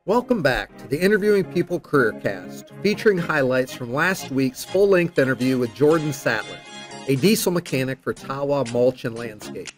Welcome back to the Interviewing People Careercast, featuring highlights from last week's full-length interview with Jordan Sattler, a diesel mechanic for Tawa Mulch Landscape.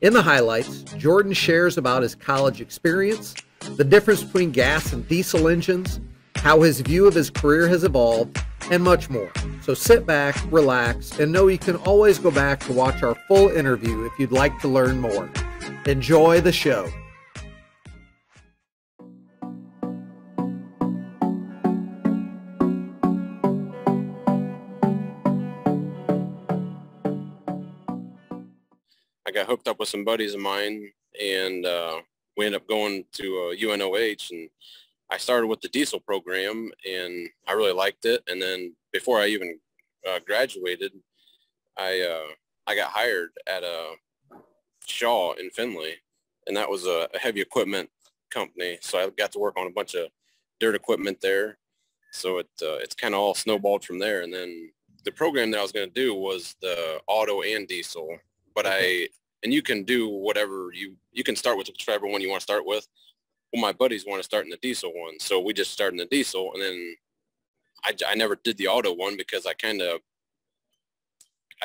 In the highlights, Jordan shares about his college experience, the difference between gas and diesel engines, how his view of his career has evolved, and much more. So sit back, relax, and know you can always go back to watch our full interview if you'd like to learn more. Enjoy the show. I got hooked up with some buddies of mine, and we ended up going to UNOH, and I started with the diesel program, and I really liked it. And then before I even graduated, I got hired at a Shaw in Findlay, and that was a heavy equipment company. So I got to work on a bunch of dirt equipment there. So it's kind of all snowballed from there. And then the program that I was going to do was the auto and diesel. But and you can do whatever you can start with whichever one you want to start with. Well, my buddies want to start in the diesel one, so we just started in the diesel, and then I never did the auto one because I kind of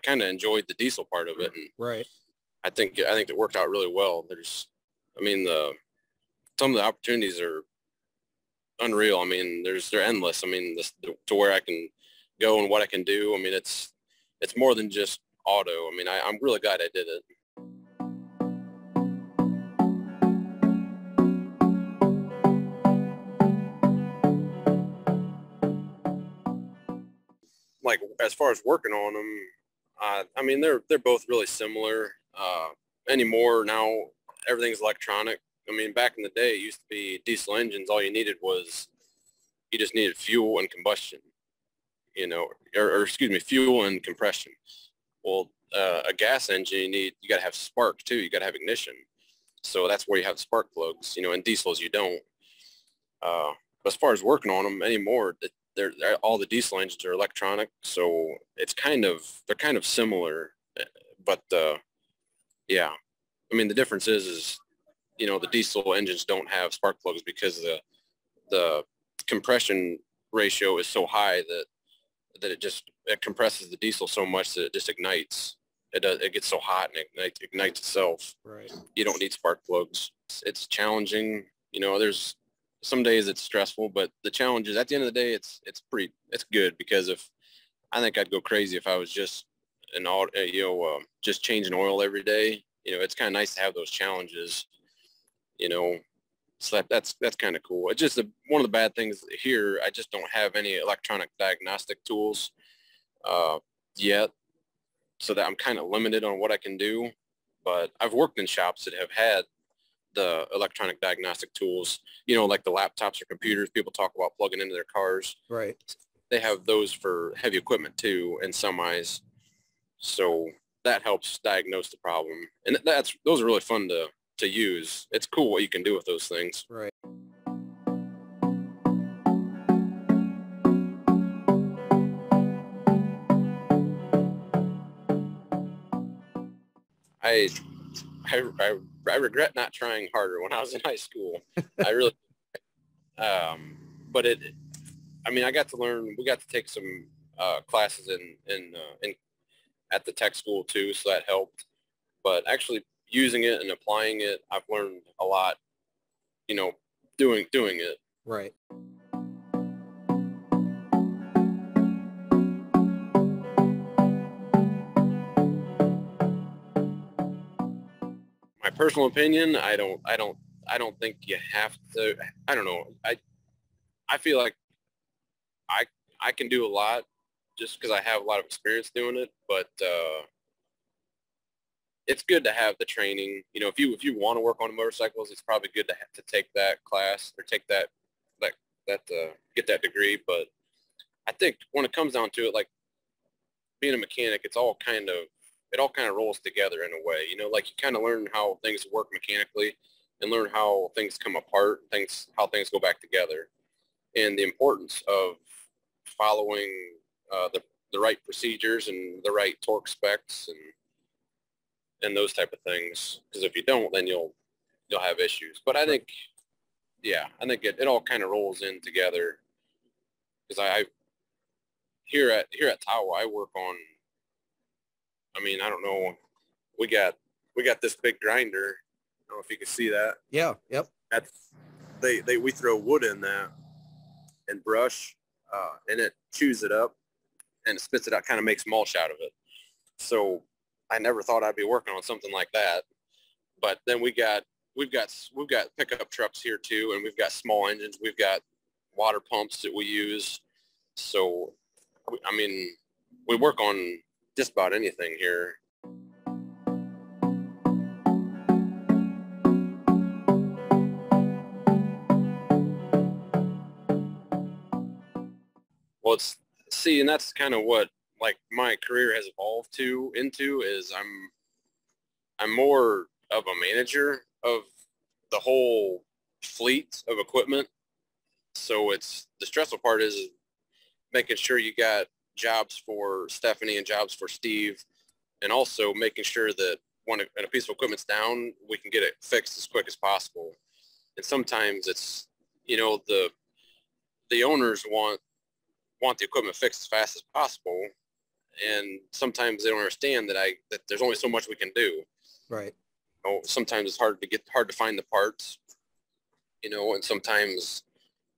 enjoyed the diesel part of it, and Right. I think it worked out really well. Some of the opportunities are unreal. I mean, they're endless. I mean, to where I can go and what I can do. I mean, it's more than just auto. I mean, I'm really glad I did it. Like, as far as working on them, I mean, they're both really similar. Anymore now, everything's electronic. I mean, back in the day, it used to be diesel engines. All you just needed fuel and combustion, or excuse me, fuel and compression. Well, a gas engine, you got to have spark too. You got to have ignition. So that's where you have the spark plugs. In diesels, you don't. But as far as working on them anymore, all the diesel engines are electronic, so they're kind of similar, but yeah, I mean, the difference is the diesel engines don't have spark plugs because the compression ratio is so high that it compresses the diesel so much that it just ignites. It gets so hot and it ignites itself. Right. You don't need spark plugs. It's challenging. There's some days it's stressful, but the challenge is at the end of the day, it's good, because I think I'd go crazy if I was just just changing oil every day. It's kind of nice to have those challenges, so that's kind of cool. It's just one of the bad things here. I just don't have any electronic diagnostic tools yet, so that I'm kind of limited on what I can do. But I've worked in shops that have had the electronic diagnostic tools, like the laptops or computers people talk about plugging into their cars. Right. They have those for heavy equipment too, and semis. So that helps diagnose the problem. And those are really fun to use. It's cool what you can do with those things. Right. I regret not trying harder when I was in high school. I really, but I got to learn. We got to take some classes in at the tech school too, so that helped. But actually using it and applying it, I've learned a lot. Doing it. Right. My personal opinion, I don't think you have to. I don't know. I feel like I can do a lot just because I have a lot of experience doing it, but it's good to have the training. If you want to work on motorcycles, it's probably good to take that class or take that get that degree. But I think when it comes down to it, like being a mechanic, it all kind of rolls together in a way. Like you kind of learn how things work mechanically and learn how things come apart, how things go back together, and the importance of following the right procedures and the right torque specs and those type of things. Because if you don't, then you'll have issues. But I think yeah, I think it all kind of rolls in together. Because I here at Tawa, I work on, I mean, I don't know, we got this big grinder. I don't know if you can see that. Yeah. Yep. That's we throw wood in that and brush, and it chews it up and it spits it out, kind of makes mulch out of it. So I never thought I'd be working on something like that. But then we've got pickup trucks here too, and we've got small engines. We've got water pumps that we use. So, I mean, we work on just about anything here. Well, and that's kind of what like my career has evolved into is I'm more of a manager of the whole fleet of equipment. So it's the stressful part is making sure you got jobs for Stephanie and jobs for Steve, and also making sure that when a piece of equipment's down, we can get it fixed as quick as possible. And sometimes it's, you know, the owners want the equipment fixed as fast as possible, and sometimes they don't understand that there's only so much we can do. Right. You know, sometimes it's hard to find the parts, you know, and sometimes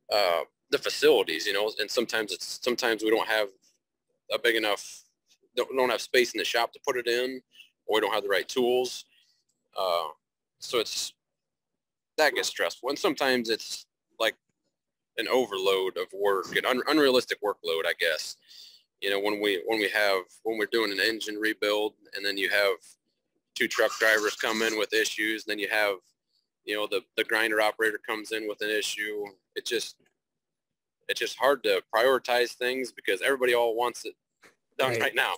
the facilities, you know, and sometimes we don't have a big enough, don't have space in the shop to put it in, or we don't have the right tools. So that gets stressful. And sometimes it's like an overload of work, an unrealistic workload, I guess. You know, when we're doing an engine rebuild, and then you have 2 truck drivers come in with issues, and then you have, you know, the grinder operator comes in with an issue. It's just hard to prioritize things because everybody all wants it done right now.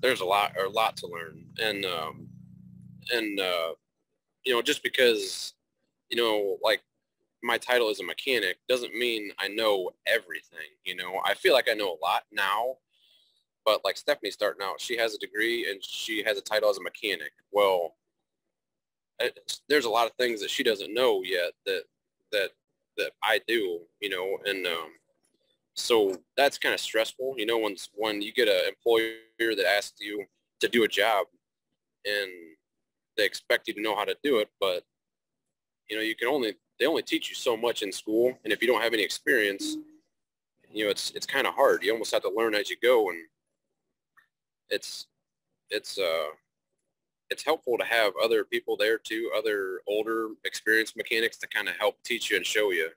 There's a lot to learn, and you know, just because, you know, like my title as a mechanic doesn't mean I know everything. You know, I feel like I know a lot now, but like Stephanie starting out, she has a degree and she has a title as a mechanic. Well, there's a lot of things that she doesn't know yet that I do, you know, and so that's kind of stressful, you know, when you get an employer that asks you to do a job and they expect you to know how to do it, but you know, they only teach you so much in school, and if you don't have any experience, you know, it's kind of hard. You almost have to learn as you go, and it's helpful to have other people there too, other older experienced mechanics to kind of help teach you and show you.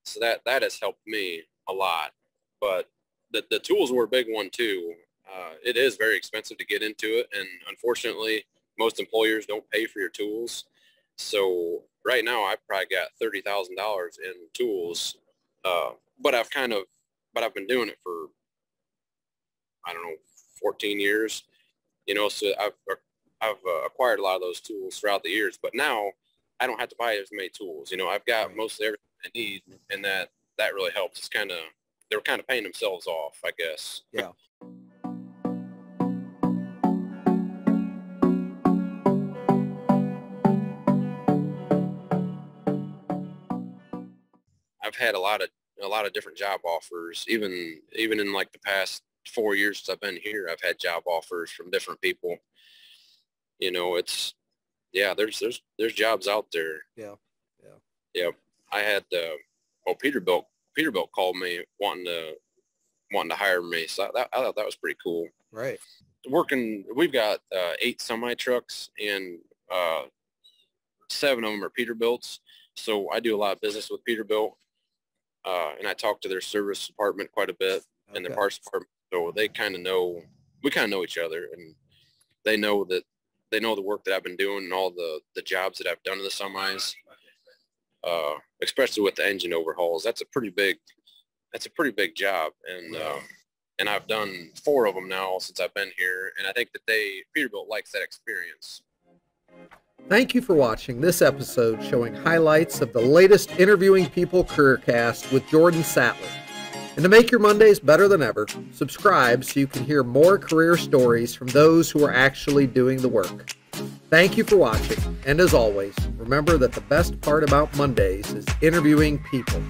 So that has helped me a lot. But the tools were a big one too. It is very expensive to get into it, and unfortunately, most employers don't pay for your tools. So right now, I've probably got $30,000 in tools, but I've been doing it for, I don't know, 14 years. You know, so I've acquired a lot of those tools throughout the years. But now I don't have to buy as many tools. You know, I've got mostly everything I need, and that really helps. It's they were kind of paying themselves off, I guess. Yeah. I've had a lot of different job offers, even in like the past 4 years since I've been here. I've had job offers from different people. You know, there's jobs out there. Yeah. I had Peterbilt called me wanting to hire me, so I thought that was pretty cool. Right. We've got 8 semi trucks, and 7 of them are Peterbilts. So I do a lot of business with Peterbilt, and I talk to their service department quite a bit, and their parts department. So we kind of know each other, and they know the work that I've been doing and all the jobs that I've done to the semis, especially with the engine overhauls. That's a pretty big job, and I've done 4 of them now since I've been here, and I think that Peterbilt likes that experience. Thank you for watching this episode showing highlights of the latest Interviewing People CareerCast with Jordan Sattler. And to make your Mondays better than ever, subscribe so you can hear more career stories from those who are actually doing the work. Thank you for watching, and as always, remember that the best part about Mondays is interviewing people.